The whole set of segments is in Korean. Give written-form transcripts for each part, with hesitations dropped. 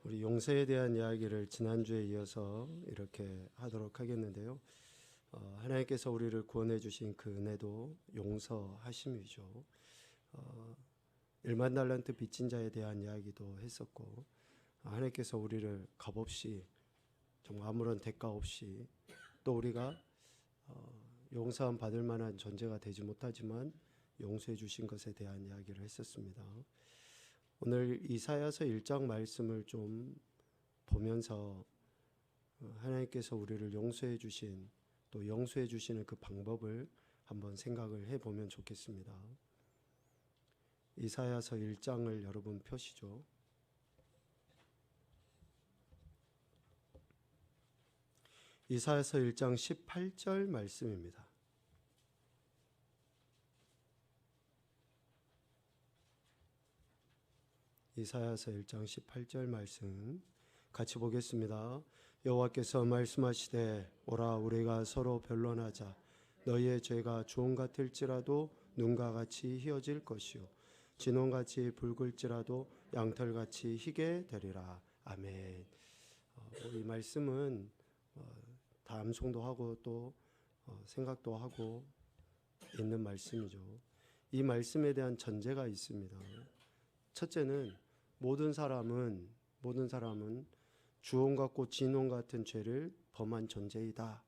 우리 용서에 대한 이야기를 지난주에 이어서 이렇게 하도록 하겠는데요. 하나님께서 우리를 구원해 주신 그 은혜도 용서하심이죠. 1만 달란트 빚진 자에 대한 이야기도 했었고, 하나님께서 우리를 값없이 정말 아무런 대가 없이 또 우리가 용서함 받을 만한 존재가 되지 못하지만 용서해 주신 것에 대한 이야기를 했었습니다. 오늘 이사야서 1장 말씀을 좀 보면서 하나님께서 우리를 용서해 주신 또 용서해 주시는 그 방법을 한번 생각을 해보면 좋겠습니다. 이사야서 1장을 여러분 펴시죠. 이사야서 1장 18절 말씀입니다. 이사야서 1장 18절 말씀 같이 보겠습니다. 여호와께서 말씀하시되 오라 우리가 서로 변론하자. 너희의 죄가 주홍 같을지라도 눈과 같이 희어질 것이요 진홍같이 붉을지라도 양털같이 희게 되리라. 아멘. 이 말씀은 다 암송도 하고 또 생각도 하고 있는 말씀이죠. 이 말씀에 대한 전제가 있습니다. 첫째는 모든 사람은 주홍 같고 진홍 같은 죄를 범한 존재이다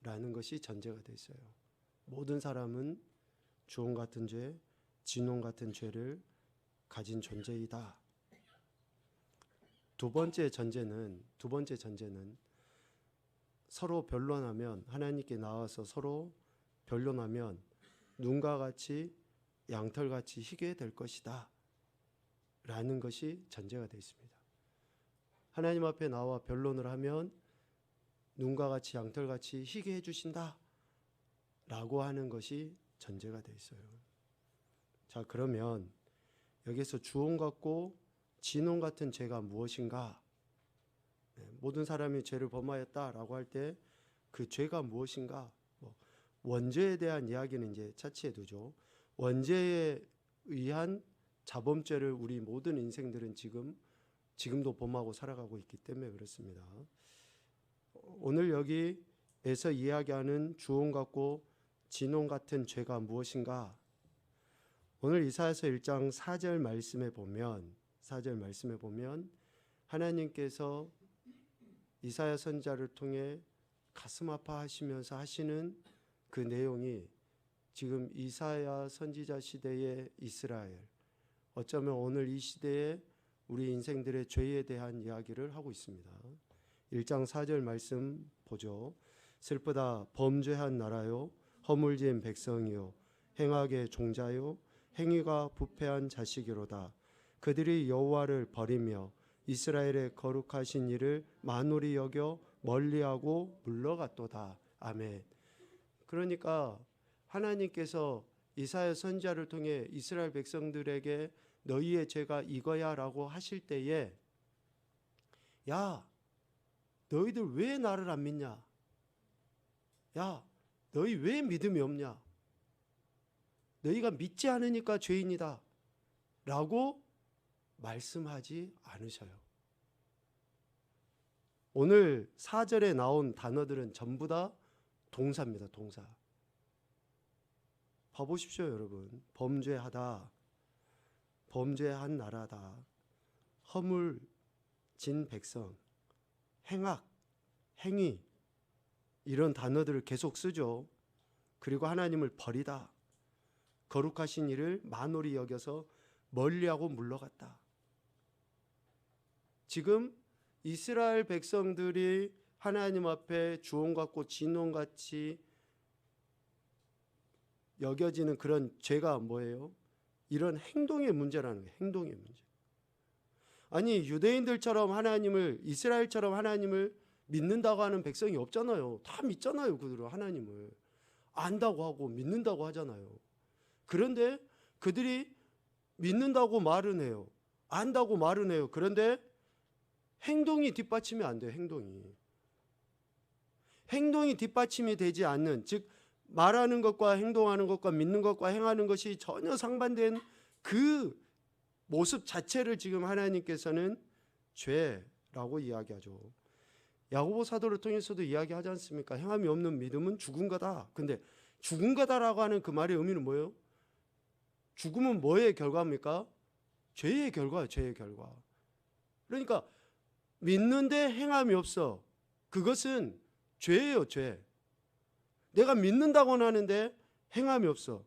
라는 것이 전제가 되어 있어요. 모든 사람은 주홍 같은 죄, 진홍 같은 죄를 가진 존재이다. 두 번째 전제는 서로 변론하면, 하나님께 나와서 서로 변론하면 눈과 같이 양털같이 희게 될 것이다 라는 것이 전제가 되어 있습니다. 하나님 앞에 나와 변론을 하면 눈과 같이 양털같이 희게 해주신다 라고 하는 것이 전제가 되어 있어요. 자, 그러면 여기서 주홍 같고 진홍 같은 죄가 무엇인가? 모든 사람이 죄를 범하였다라고 할 때 그 죄가 무엇인가? 원죄에 대한 이야기는 이제 차치해 두죠. 원죄에 의한 자범죄를 우리 모든 인생들은 지금도 범하고 살아가고 있기 때문에 그렇습니다. 오늘 여기에서 이야기하는 주홍 같고 진홍 같은 죄가 무엇인가? 오늘 이사야서 1장 4절 말씀에 보면 하나님께서 이사야 선지자를 통해 가슴 아파하시면서 하시는 그 내용이 지금 이사야 선지자 시대의 이스라엘, 어쩌면 오늘 이 시대에 우리 인생들의 죄에 대한 이야기를 하고 있습니다. 1장 4절 말씀 보죠. 슬프다 범죄한 나라요 허물진 백성이요 행악의 종자요 행위가 부패한 자식이로다. 그들이 여호와를 버리며 이스라엘의 거룩하신 이를 만홀히 여겨 멀리하고 물러갔도다. 아멘. 그러니까 하나님께서 이사야 선지자를 통해 이스라엘 백성들에게 너희의 죄가 이거야 라고 하실 때에, 야 너희들 왜 나를 안 믿냐? 야 너희 왜 믿음이 없냐? 너희가 믿지 않으니까 죄인이다 라고 말씀하지 않으셔요. 오늘 4절에 나온 단어들은 전부 다 동사입니다. 동사. 봐보십시오 여러분. 범죄하다, 범죄한 나라다, 허물진 백성, 행악, 행위, 이런 단어들을 계속 쓰죠. 그리고 하나님을 버리다, 거룩하신 이를 만홀히 여겨서 멀리하고 물러갔다. 지금 이스라엘 백성들이 하나님 앞에 주홍 같고 진홍 같이 여겨지는 그런 죄가 뭐예요? 이런 행동의 문제라는 거예요. 행동의 문제. 아니 유대인들처럼 하나님을, 이스라엘처럼 하나님을 믿는다고 하는 백성이 없잖아요. 다 믿잖아요. 그들은 하나님을 안다고 하고 믿는다고 하잖아요. 그런데 그들이 믿는다고 말은 해요. 안다고 말은 해요. 그런데 행동이 뒷받침이 안 돼요. 행동이 뒷받침이 되지 않는, 즉 말하는 것과 행동하는 것과 믿는 것과 행하는 것이 전혀 상반된 그 모습 자체를 지금 하나님께서는 죄라고 이야기하죠. 야고보 사도를 통해서도 이야기하지 않습니까? 행함이 없는 믿음은 죽은 거다. 근데 죽은 거다라고 하는 그 말의 의미는 뭐예요? 죽음은 뭐의 결과입니까? 죄의 결과예요. 죄의 결과. 그러니까 믿는데 행함이 없어. 그것은 죄예요. 죄. 내가 믿는다고는 하는데 행함이 없어.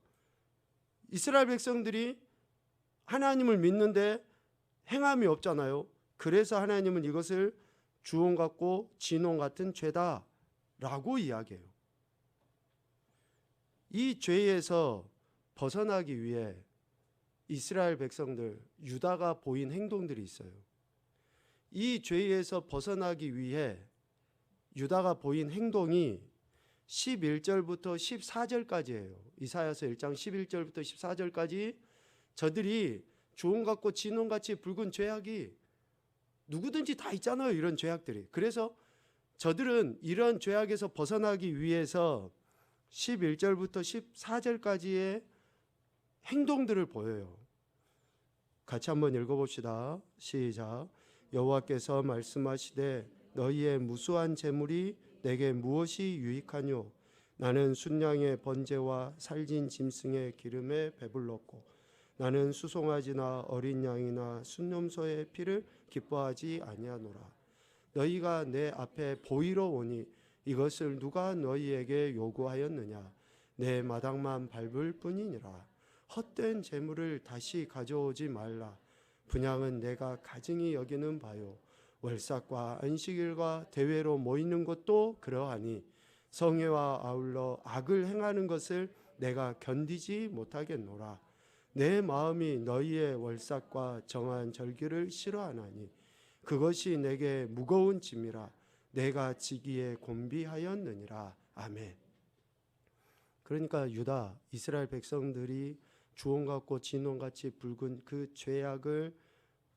이스라엘 백성들이 하나님을 믿는데 행함이 없잖아요. 그래서 하나님은 이것을 주홍 같고 진홍 같은 죄다라고 이야기해요. 이 죄에서 벗어나기 위해 이스라엘 백성들, 유다가 보인 행동들이 있어요. 이 죄에서 벗어나기 위해 유다가 보인 행동이 11절부터 14절까지예요. 이사야서 1장 11절부터 14절까지 저들이 주홍같고 진홍같이 붉은 죄악이 누구든지 다 있잖아요. 이런 죄악들이. 그래서 저들은 이런 죄악에서 벗어나기 위해서 11절부터 14절까지의 행동들을 보여요. 같이 한번 읽어봅시다. 시작. 여호와께서 말씀하시되 너희의 무수한 재물이 내게 무엇이 유익하뇨? 나는 순양의 번제와 살진 짐승의 기름에 배불렀고 나는 수송아지나 어린 양이나 순염소의 피를 기뻐하지 아니하노라. 너희가 내 앞에 보이러 오니 이것을 누가 너희에게 요구하였느냐? 내 마당만 밟을 뿐이니라. 헛된 재물을 다시 가져오지 말라. 분향은 내가 가증히 여기는 바요. 월삭과 안식일과 대회로 모이는 것도 그러하니 성회와 아울러 악을 행하는 것을 내가 견디지 못하겠노라. 내 마음이 너희의 월삭과 정한 절기를 싫어하나니 그것이 내게 무거운 짐이라. 내가 지기에 곤비하였느니라. 아멘. 그러니까 유다, 이스라엘 백성들이 주홍같고 진홍같이 붉은 그 죄악을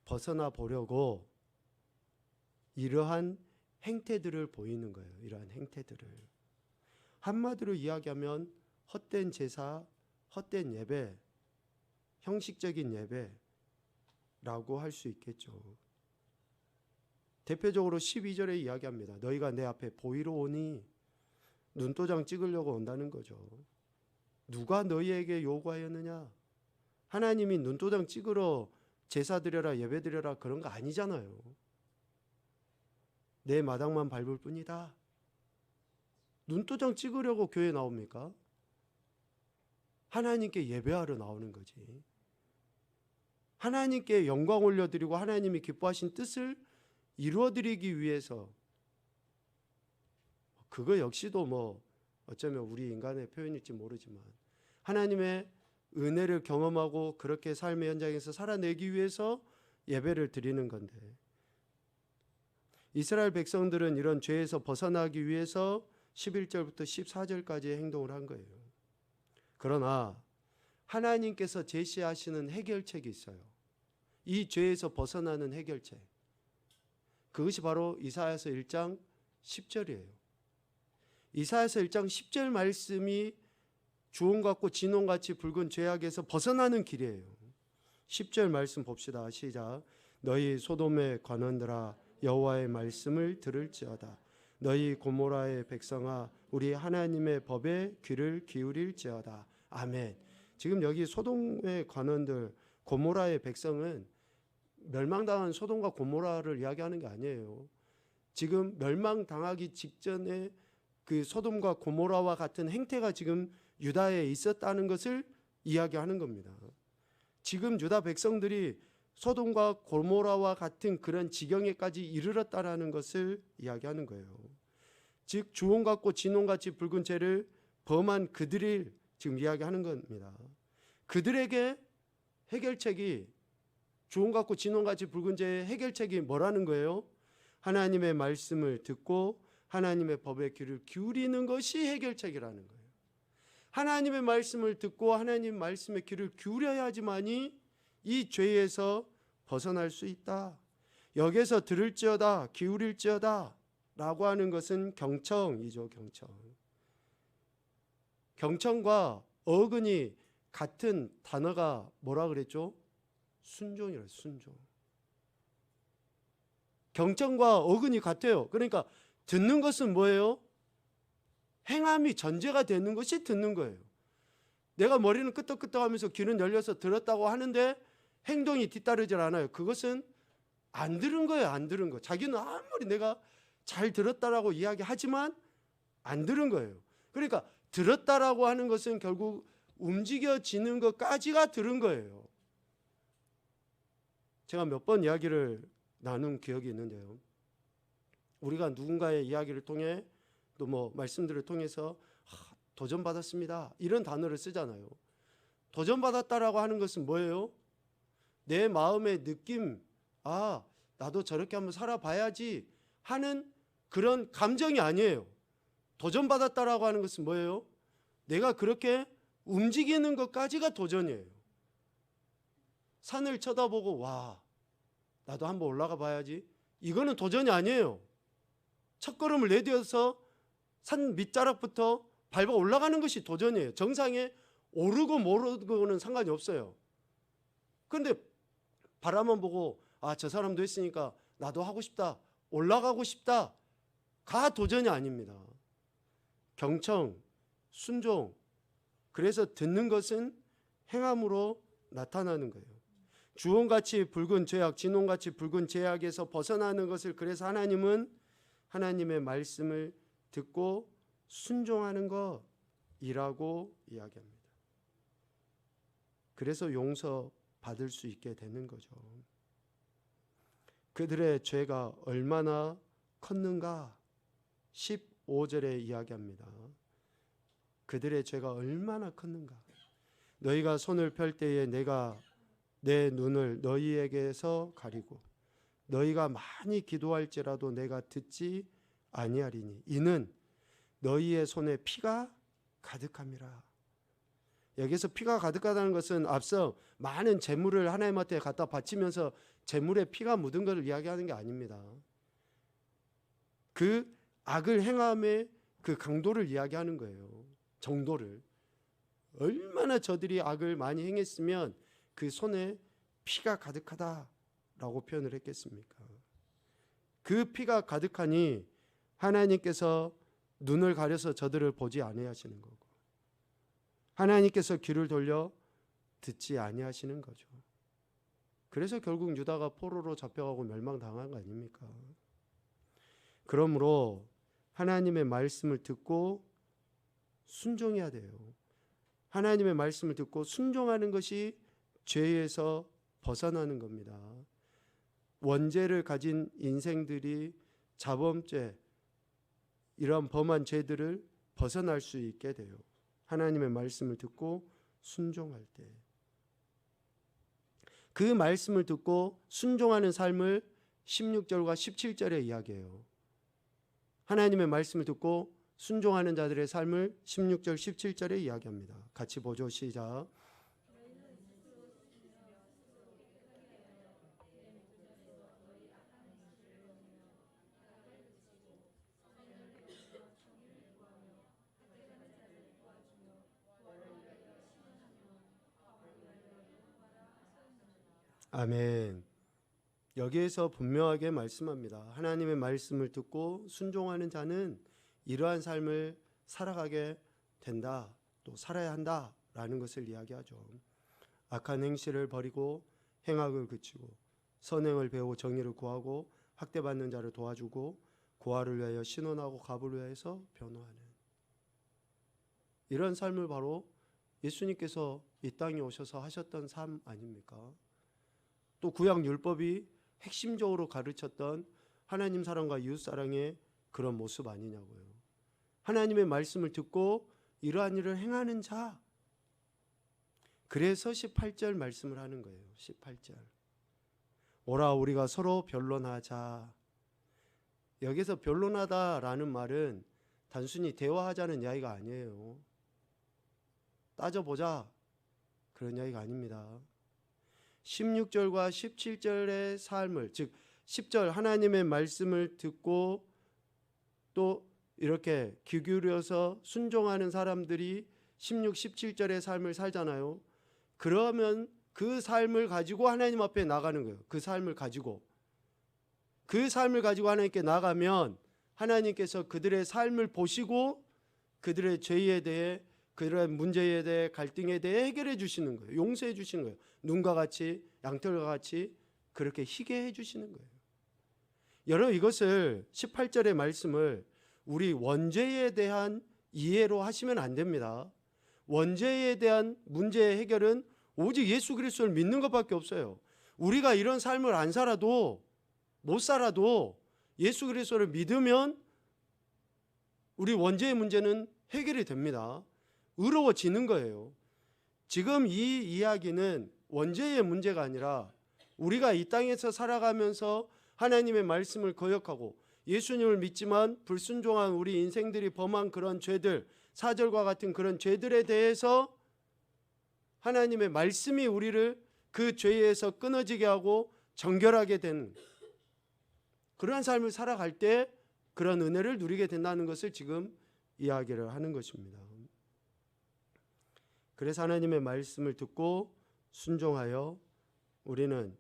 벗어나 보려고 이러한 행태들을 보이는 거예요. 이러한 행태들을. 한마디로 이야기하면 헛된 제사, 헛된 예배, 형식적인 예배라고 할 수 있겠죠. 대표적으로 12절에 이야기합니다. 너희가 내 앞에 보이러 오니 눈도장 찍으려고 온다는 거죠. 누가 너희에게 요구하였느냐? 하나님이 눈도장 찍으러 제사 드려라 예배 드려라 그런 거 아니잖아요. 내 마당만 밟을 뿐이다. 눈도장 찍으려고 교회 나옵니까? 하나님께 예배하러 나오는 거지. 하나님께 영광 올려드리고 하나님이 기뻐하신 뜻을 이루어드리기 위해서. 그거 역시도 뭐 어쩌면 우리 인간의 표현일지 모르지만 하나님의 은혜를 경험하고 그렇게 삶의 현장에서 살아내기 위해서 예배를 드리는 건데, 이스라엘 백성들은 이런 죄에서 벗어나기 위해서 11절부터 14절까지의 행동을 한 거예요. 그러나 하나님께서 제시하시는 해결책이 있어요. 이 죄에서 벗어나는 해결책. 그것이 바로 이사야서 1장 10절이에요. 이사야서 1장 10절 말씀이 주홍같고 진홍같이 붉은 죄악에서 벗어나는 길이에요. 10절 말씀 봅시다. 시작. 너희 소돔의 관원들아 여호와의 말씀을 들을지어다. 너희 고모라의 백성아 우리 하나님의 법에 귀를 기울일지어다. 아멘. 지금 여기 소돔의 관원들, 고모라의 백성은 멸망당한 소돔과 고모라를 이야기하는 게 아니에요. 지금 멸망당하기 직전에 그 소돔과 고모라와 같은 행태가 지금 유다에 있었다는 것을 이야기하는 겁니다. 지금 유다 백성들이 소돔과 고모라와 같은 그런 지경에까지 이르렀다라는 것을 이야기하는 거예요. 즉 주홍같고 진홍같이 붉은 죄를 범한 그들을 지금 이야기하는 겁니다. 그들에게 해결책이, 주홍같고 진홍같이 붉은 죄의 해결책이 뭐라는 거예요? 하나님의 말씀을 듣고 하나님의 법에 귀를 기울이는 것이 해결책이라는 거예요. 하나님의 말씀을 듣고 하나님 말씀에 귀를 기울여야지만이 이 죄에서 벗어날 수 있다. 여기서 들을지어다 기울일지어다 라고 하는 것은 경청이죠. 경청과 어근이 같은 단어가 뭐라 그랬죠? 순종이라. 순종. 경청과 어근이 같아요. 그러니까 듣는 것은 뭐예요? 행함이 전제가 되는 것이 듣는 거예요. 내가 머리는 끄덕끄덕하면서 귀는 열려서 들었다고 하는데 행동이 뒤따르질 않아요. 그것은 안 들은 거예요. 안 들은 거. 자기는 아무리 내가 잘 들었다라고 이야기하지만 안 들은 거예요. 그러니까 들었다라고 하는 것은 결국 움직여지는 것까지가 들은 거예요. 제가 몇 번 이야기를 나눈 기억이 있는데요. 우리가 누군가의 이야기를 통해 또 뭐 말씀들을 통해서 도전받았습니다, 이런 단어를 쓰잖아요. 도전받았다라고 하는 것은 뭐예요? 내 마음의 느낌, 나도 저렇게 한번 살아봐야지 하는 그런 감정이 아니에요. 도전받았다라고 하는 것은 뭐예요? 내가 그렇게 움직이는 것까지가 도전이에요. 산을 쳐다보고 나도 한번 올라가 봐야지, 이거는 도전이 아니에요. 첫걸음을 내디뎌서 산 밑자락부터 밟아 올라가는 것이 도전이에요. 정상에 오르고 모르고는 상관이 없어요. 그런데 바라만 보고 저 사람도 했으니까 나도 하고 싶다, 올라가고 싶다 가 도전이 아닙니다. 경청, 순종, 그래서 듣는 것은 행함으로 나타나는 거예요. 주홍같이 붉은 죄악, 진홍같이 붉은 죄악에서 벗어나는 것을 그래서 하나님은 하나님의 말씀을 듣고 순종하는 것이라고 이야기합니다. 그래서 용서받을 수 있게 되는 거죠. 그들의 죄가 얼마나 컸는가 15절에 이야기합니다. 그들의 죄가 얼마나 컸는가. 너희가 손을 펼 때에 내가 내 눈을 너희에게서 가리고 너희가 많이 기도할지라도 내가 듣지 아니하리니 이는 너희의 손에 피가 가득함이라. 여기서 피가 가득하다는 것은 앞서 많은 재물을 하나님한테 갖다 바치면서 재물에 피가 묻은 것을 이야기하는 게 아닙니다. 그 악을 행함의 그 강도를 이야기하는 거예요. 정도를. 얼마나 저들이 악을 많이 행했으면 그 손에 피가 가득하다라고 표현을 했겠습니까? 그 피가 가득하니 하나님께서 눈을 가려서 저들을 보지 아니하시는 거고 하나님께서 귀를 돌려 듣지 아니하시는 거죠. 그래서 결국 유다가 포로로 잡혀가고 멸망당한 거 아닙니까? 그러므로 하나님의 말씀을 듣고 순종해야 돼요. 하나님의 말씀을 듣고 순종하는 것이 죄에서 벗어나는 겁니다. 원죄를 가진 인생들이 자범죄, 이러한 범한 죄들을 벗어날 수 있게 돼요. 하나님의 말씀을 듣고 순종할 때. 그 말씀을 듣고 순종하는 삶을 16절과 17절에 이야기해요. 하나님의 말씀을 듣고 순종하는 자들의 삶을 16절 17절에 이야기합니다. 같이 보죠. 시작. 아멘. 여기에서 분명하게 말씀합니다. 하나님의 말씀을 듣고 순종하는 자는 이러한 삶을 살아가게 된다, 또 살아야 한다라는 것을 이야기하죠. 악한 행실을 버리고 행악을 그치고 선행을 배우고 정의를 구하고 학대받는 자를 도와주고 고아를 위하여 신원하고 갑을 위하여서 변호하는 이런 삶을 바로 예수님께서 이 땅에 오셔서 하셨던 삶 아닙니까? 또 구약 율법이 핵심적으로 가르쳤던 하나님 사랑과 이웃 사랑의 그런 모습 아니냐고요. 하나님의 말씀을 듣고 이러한 일을 행하는 자. 그래서 18절 말씀을 하는 거예요. 18절. 오라 우리가 서로 변론하자. 여기서 변론하다라는 말은 단순히 대화하자는 이야기가 아니에요. 따져보자 그런 이야기가 아닙니다. 16절과 17절의 삶을, 즉 10절 하나님의 말씀을 듣고 또 이렇게 귀 기울여서 순종하는 사람들이 16, 17절의 삶을 살잖아요. 그러면 그 삶을 가지고 하나님 앞에 나가는 거예요. 그 삶을 가지고. 그 삶을 가지고 하나님께 나가면 하나님께서 그들의 삶을 보시고 그들의 죄에 대해, 그들의 문제에 대해, 갈등에 대해 해결해 주시는 거예요. 용서해 주시는 거예요. 눈과 같이, 양털과 같이 그렇게 희게 해 주시는 거예요. 여러분, 이것을 18절의 말씀을 우리 원죄에 대한 이해로 하시면 안 됩니다. 원죄에 대한 문제의 해결은 오직 예수 그리스도를 믿는 것밖에 없어요. 우리가 이런 삶을 안 살아도, 못 살아도 예수 그리스도를 믿으면 우리 원죄의 문제는 해결이 됩니다. 의로워지는 거예요. 지금 이 이야기는 원죄의 문제가 아니라 우리가 이 땅에서 살아가면서 하나님의 말씀을 거역하고 예수님을 믿지만 불순종한 우리 인생들이 범한 그런 죄들, 사절과 같은 그런 죄들에 대해서 하나님의 말씀이 우리를 그 죄에서 끊어지게 하고 정결하게 된 그러한 삶을 살아갈 때 그런 은혜를 누리게 된다는 것을 지금 이야기를 하는 것입니다. 그래서 하나님의 말씀을 듣고 순종하여 우리는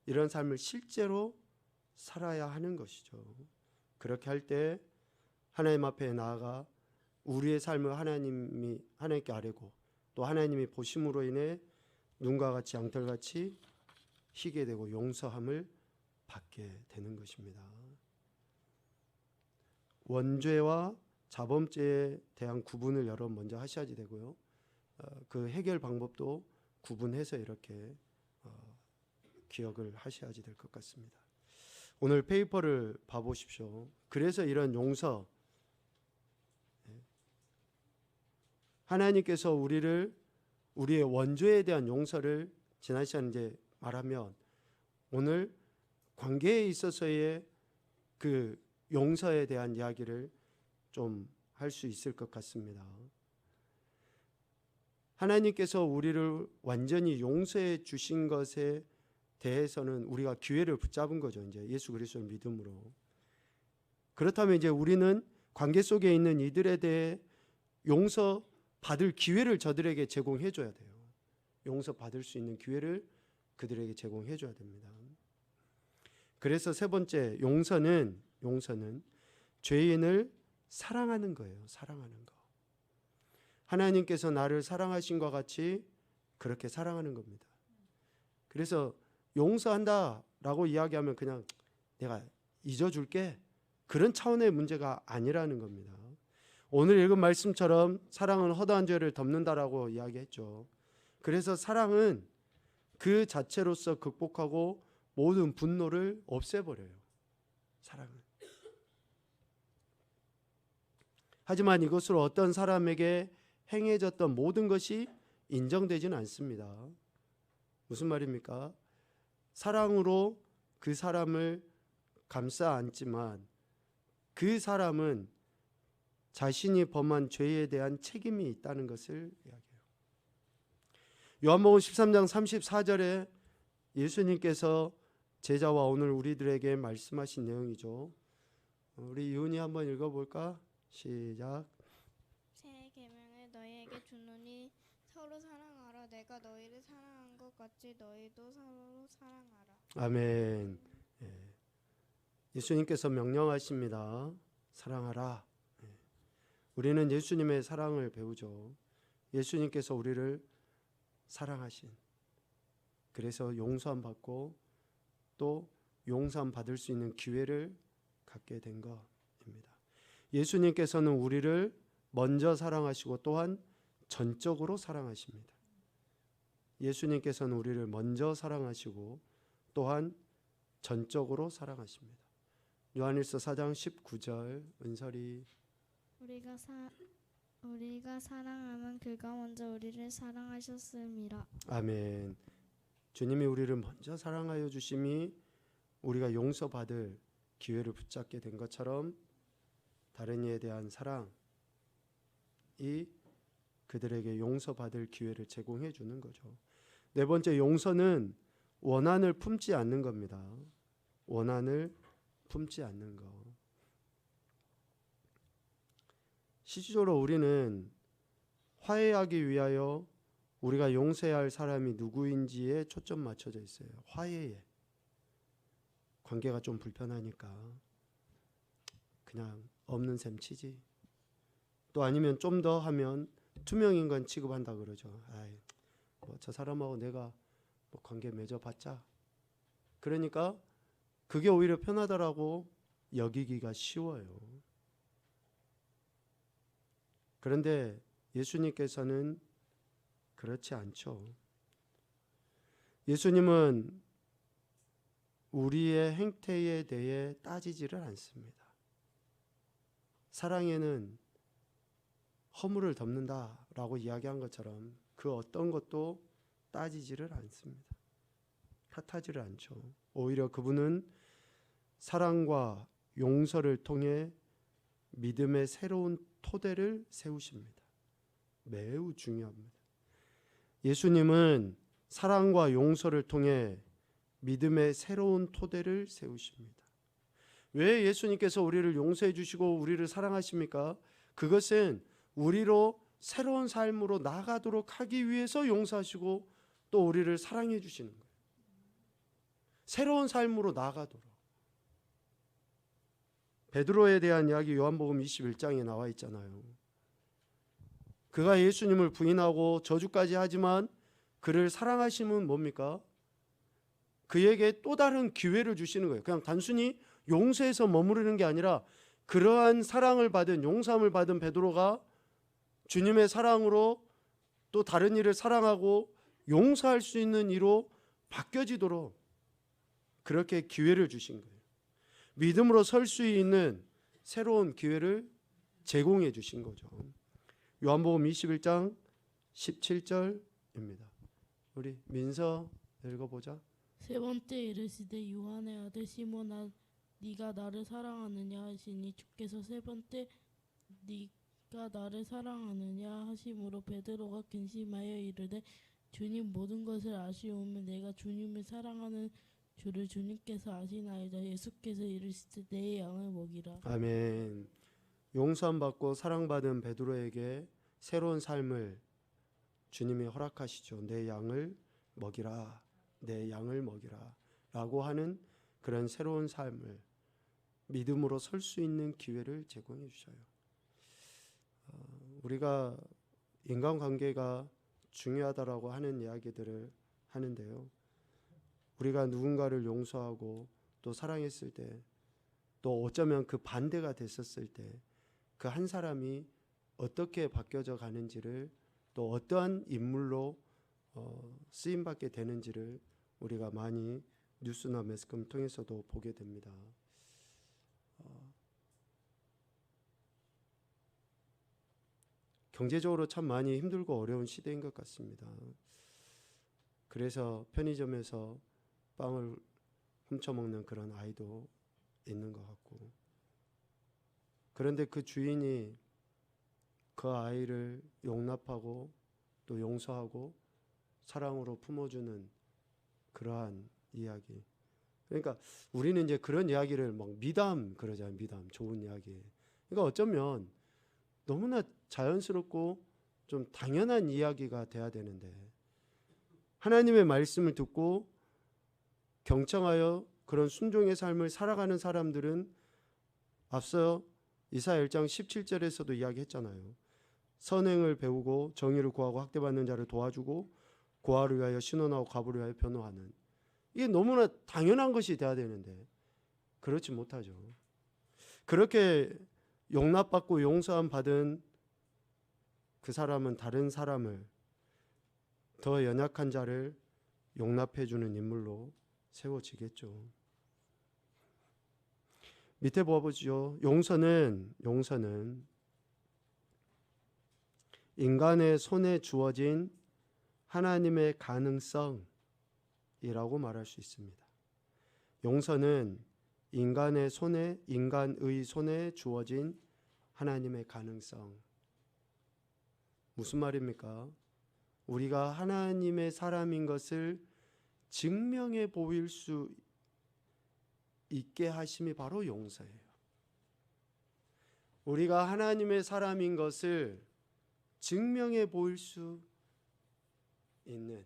이런 삶을 실제로 살아야 하는 것이죠. 그렇게 할 때 하나님 앞에 나아가 우리의 삶을 하나님께 아뢰고 또 하나님이 보심으로 인해 눈과 같이 양털같이 희게 되고 용서함을 받게 되는 것입니다. 원죄와 자범죄에 대한 구분을 여러분 먼저 하셔야 되고요. 그 해결 방법도 구분해서 이렇게 기억을 하셔야지 될 것 같습니다. 오늘 페이퍼를 봐보십시오. 그래서 이런 용서, 하나님께서 우리의 원죄에 대한 용서를 지난 시간에 이제 말하면 오늘 관계에 있어서의 그 용서에 대한 이야기를 좀 할 수 있을 것 같습니다. 하나님께서 우리를 완전히 용서해 주신 것에 대해서는 우리가 기회를 붙잡은 거죠. 이제 예수 그리스도를 믿음으로. 그렇다면 이제 우리는 관계 속에 있는 이들에 대해 용서 받을 기회를 저들에게 제공해 줘야 돼요. 용서 받을 수 있는 기회를 그들에게 제공해 줘야 됩니다. 그래서 세 번째, 용서는 죄인을 사랑하는 거예요. 사랑하는 거. 하나님께서 나를 사랑하신 것 같이 그렇게 사랑하는 겁니다. 그래서 용서한다라고 이야기하면 그냥 내가 잊어줄게, 그런 차원의 문제가 아니라는 겁니다. 오늘 읽은 말씀처럼 사랑은 허다한 죄를 덮는다라고 이야기했죠. 그래서 사랑은 그 자체로서 극복하고 모든 분노를 없애버려요. 사랑은. 하지만 이것으로 어떤 사람에게 행해졌던 모든 것이 인정되지는 않습니다. 무슨 말입니까? 사랑으로 그 사람을 감싸 안지만 그 사람은 자신이 범한 죄에 대한 책임이 있다는 것을 이야기해요. 요한복음 13장 34절에 예수님께서 제자와 오늘 우리들에게 말씀하신 내용이죠. 우리 이훈이 한번 읽어볼까? 시작. 새 계명을 너희에게 주노니 서로 사랑하라. 내가 너희를 사랑한 것 같이 너희도 서로 사랑하라. 아멘. 예수님께서 명령하십니다. 사랑하라. 우리는 예수님의 사랑을 배우죠. 예수님께서 우리를 사랑하신, 그래서 용서함 받고 또 용서함 받을 수 있는 기회를 갖게 된 것입니다. 예수님께서는 우리를 먼저 사랑하시고 또한 전적으로 사랑하십니다. 예수님께서는 우리를 먼저 사랑하시고 또한 전적으로 사랑하십니다. 요한일서 4장 19절 은설이 우리가 사랑하면 그가 먼저 우리를 사랑하셨음이라. 아멘. 주님이 우리를 먼저 사랑하여 주심이 우리가 용서받을 기회를 붙잡게 된 것처럼 다른 이에 대한 사랑이 그들에게 용서받을 기회를 제공해 주는 거죠. 네 번째, 용서는 원한을 품지 않는 겁니다. 원한을 품지 않는 것. 실질적으로 우리는 화해하기 위하여 우리가 용서해야 할 사람이 누구인지에 초점 맞춰져 있어요. 화해에. 관계가 좀 불편하니까 그냥 없는 셈 치지. 또 아니면 좀 더 하면 투명인간 취급한다 그러죠. 아이, 뭐 저 사람하고 내가 뭐 관계 맺어봤자. 그러니까 그게 오히려 편하다라고 여기기가 쉬워요. 그런데 예수님께서는 그렇지 않죠. 예수님은 우리의 행태에 대해 따지지를 않습니다. 사랑에는 허물을 덮는다라고 이야기한 것처럼 그 어떤 것도 따지지를 않습니다. 탓하지를 않죠. 오히려 그분은 사랑과 용서를 통해 믿음의 새로운 토대를 세우십니다. 매우 중요합니다. 예수님은 사랑과 용서를 통해 믿음의 새로운 토대를 세우십니다. 왜 예수님께서 우리를 용서해 주시고 우리를 사랑하십니까? 그것은 우리로 새로운 삶으로 나아가도록 하기 위해서 용서하시고 또 우리를 사랑해 주시는 거예요. 새로운 삶으로 나아가도록. 베드로에 대한 이야기 요한복음 21장에 나와 있잖아요. 그가 예수님을 부인하고 저주까지 하지만 그를 사랑하심은 뭡니까? 그에게 또 다른 기회를 주시는 거예요. 그냥 단순히 용서해서 머무르는 게 아니라 그러한 사랑을 받은, 용서함을 받은 베드로가 주님의 사랑으로 또 다른 이를 사랑하고 용서할 수 있는 이로 바뀌어지도록 그렇게 기회를 주신 거예요. 믿음으로 설 수 있는 새로운 기회를 제공해 주신 거죠. 요한복음 21장 17절입니다. 우리 민서 읽어보자. 세 번째 이르시되 요한의 아들 시몬아 네가 나를 사랑하느냐 하시니 주께서 세 번째 네가 나를 사랑하느냐 하심으로 베드로가 근심하여 이르되 주님 모든 것을 아시오면 내가 주님을 사랑하는 주를 주님께서 아시나이다. 예수께서 이르시되 내 양을 먹이라. 아멘. 용서함 받고 사랑받은 베드로에게 새로운 삶을 주님이 허락하시죠. 내 양을 먹이라. 내 양을 먹이라 라고 하는 그런 새로운 삶을 믿음으로 설 수 있는 기회를 제공해 주셔요. 우리가 인간관계가 중요하다라고 하는 이야기들을 하는데요. 우리가 누군가를 용서하고 또 사랑했을 때, 또 어쩌면 그 반대가 됐었을 때 그 한 사람이 어떻게 바뀌어져 가는지를, 또 어떠한 인물로 쓰임받게 되는지를 우리가 많이 뉴스나 매스컴 통해서도 보게 됩니다. 경제적으로 참 많이 힘들고 어려운 시대인 것 같습니다. 그래서 편의점에서 빵을 훔쳐먹는 그런 아이도 있는 것 같고, 그런데 그 주인이 그 아이를 용납하고 또 용서하고 사랑으로 품어주는 그러한 이야기. 그러니까 우리는 이제 그런 이야기를 막 미담 그러잖아요. 미담, 좋은 이야기. 그러니까 어쩌면 너무나 자연스럽고 좀 당연한 이야기가 돼야 되는데, 하나님의 말씀을 듣고 경청하여 그런 순종의 삶을 살아가는 사람들은 앞서 이사야 1장 17절에서도 이야기했잖아요. 선행을 배우고 정의를 구하고 학대받는 자를 도와주고 고아를 위하여 신원하고 과부를 위하여 변호하는, 이게 너무나 당연한 것이 돼야 되는데 그렇지 못하죠. 그렇게 용납받고 용서함 받은 그 사람은 다른 사람을, 더 연약한 자를 용납해 주는 인물로 세워지겠죠. 밑에 보아보죠. 용서는 인간의 손에 주어진 하나님의 가능성이라고 말할 수 있습니다. 용서는 인간의 손에 주어진 하나님의 가능성. 무슨 말입니까? 우리가 하나님의 사람인 것을 증명해 보일 수 있게 하심이 바로 용서예요. 우리가 하나님의 사람인 것을 증명해 보일 수 있는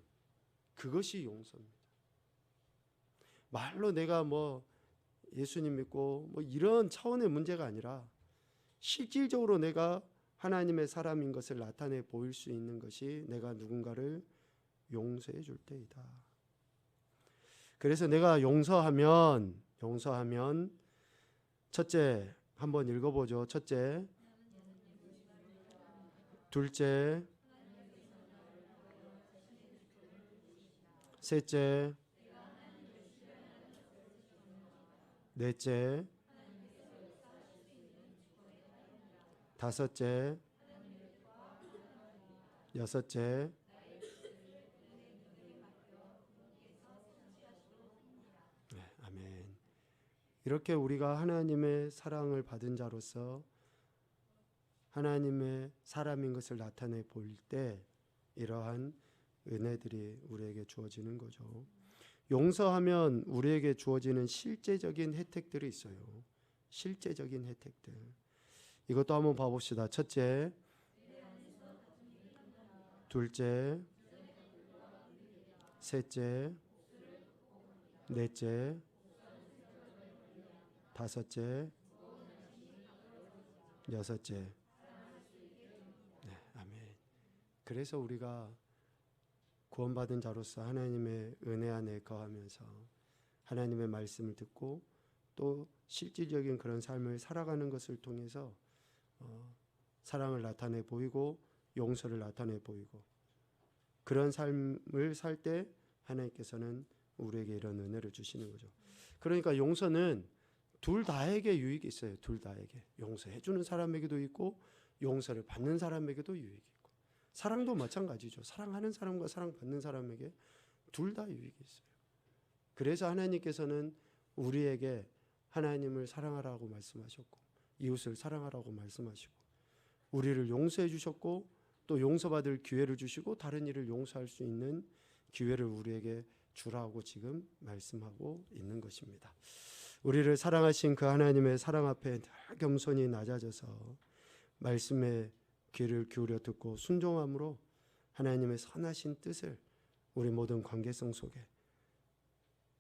그것이 용서입니다. 말로 내가 뭐 예수님 믿고 뭐 이런 차원의 문제가 아니라 실질적으로 내가 하나님의 사람인 것을 나타내 보일 수 있는 것이 내가 누군가를 용서해 줄 때이다. 그래서 내가 용서하면 첫째 한번 읽어보죠. 첫째, 둘째, 셋째, 넷째, 다섯째, 여섯째, 네, 아멘. 이렇게 우리가 하나님의 사랑을 받은 자로서 하나님의 사람인 것을 나타내 볼 때 이러한 은혜들이 우리에게 주어지는 거죠. 용서하면 우리에게 주어지는 실제적인 혜택들이 있어요. 실제적인 혜택들. 이것도 한번 봐봅시다. 첫째, 둘째, 셋째, 넷째, 다섯째, 여섯째. 네, 아멘. 그래서 우리가 구원받은 자로서 하나님의 은혜 안에 거하면서 하나님의 말씀을 듣고 또 실질적인 그런 삶을 살아가는 것을 통해서 사랑을 나타내 보이고 용서를 나타내 보이고 그런 삶을 살 때 하나님께서는 우리에게 이런 은혜를 주시는 거죠. 그러니까 용서는 둘 다에게 유익이 있어요. 둘 다에게. 용서해 주는 사람에게도 있고 용서를 받는 사람에게도 유익이 있고 사랑도 마찬가지죠. 사랑하는 사람과 사랑받는 사람에게 둘 다 유익이 있어요. 그래서 하나님께서는 우리에게 하나님을 사랑하라고 말씀하셨고 이웃을 사랑하라고 말씀하시고 우리를 용서해 주셨고 또 용서받을 기회를 주시고 다른 일을 용서할 수 있는 기회를 우리에게 주라고 지금 말씀하고 있는 것입니다. 우리를 사랑하신 그 하나님의 사랑 앞에 늘 겸손히 낮아져서 말씀에 귀를 기울여 듣고 순종함으로 하나님의 선하신 뜻을 우리 모든 관계성 속에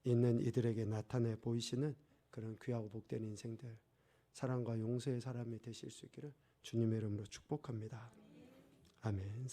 있는 이들에게 나타내 보이시는 그런 귀하고 복된 인생들, 사랑과 용서의 사람이 되실 수 있기를 주님의 이름으로 축복합니다. 아멘.